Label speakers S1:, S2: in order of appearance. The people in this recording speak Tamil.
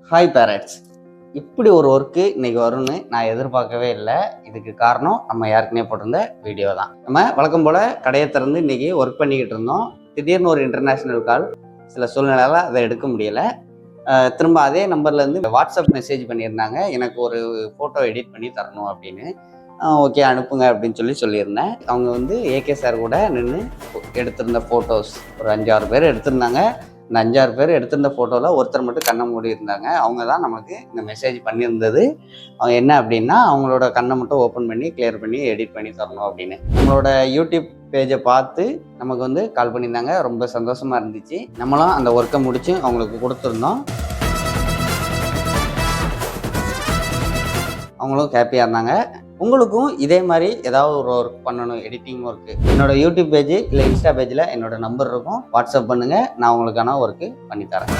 S1: ஹாய் பேரண்ட்ஸ், இப்படி ஒரு ஒர்க்கு இன்னைக்கு வரும்னு நான் எதிர்பார்க்கவே இல்லை. இதுக்கு காரணம் நம்ம யாருக்குன்னே போட்டிருந்த வீடியோ தான். நம்ம வழக்கம் போல் கடையை திறந்து இன்னைக்கு ஒர்க் பண்ணிக்கிட்டு இருந்தோம். திடீர்னு ஒரு இன்டர்நேஷ்னல் கால். சில சூழ்நிலையால் அதை எடுக்க முடியலை. திரும்ப அதே நம்பர்லேருந்து வாட்ஸ்அப் மெசேஜ் பண்ணியிருந்தாங்க, எனக்கு ஒரு ஃபோட்டோ எடிட் பண்ணி தரணும் அப்படின்னு. ஓகே அனுப்புங்க அப்படின்னு சொல்லியிருந்தேன். அவங்க வந்து ஏகே சார் கூட நின்று எடுத்திருந்த ஃபோட்டோஸ் ஒரு 5-6 பேர் எடுத்திருந்தாங்க. இந்த 5-6 பேர் எடுத்திருந்த ஃபோட்டோவில் ஒருத்தர் மட்டும் கண்ணை மூடி இருந்தாங்க. அவங்க தான் நமக்கு இந்த மெசேஜ் பண்ணியிருந்தது. அவங்க என்ன அப்படின்னா, அவங்களோட கண்ணை மட்டும் ஓப்பன் பண்ணி கிளியர் பண்ணி எடிட் பண்ணி தரணும் அப்படின்னு. நம்மளோட யூடியூப் பேஜை பார்த்து நமக்கு வந்து கால் பண்ணியிருந்தாங்க. ரொம்ப சந்தோஷமாக இருந்துச்சு. நம்மளும் அந்த ஒர்க்கை முடித்து அவங்களுக்கு கொடுத்துருந்தோம். அவங்களும் ஹாப்பியாக இருந்தாங்க. உங்களுக்கும் இதே மாதிரி ஏதாவது ஒரு ஒர்க் பண்ணணும், எடிட்டிங் ஒர்க்கு, என்னோட யூடியூப் பேஜ் இல்லை இன்ஸ்டா பேஜில் என்னோட நம்பர் இருக்கும். வாட்ஸ்அப் பண்ணுங்கள், நான் உங்களுக்கான ஒர்க்கு பண்ணித்தரேன்.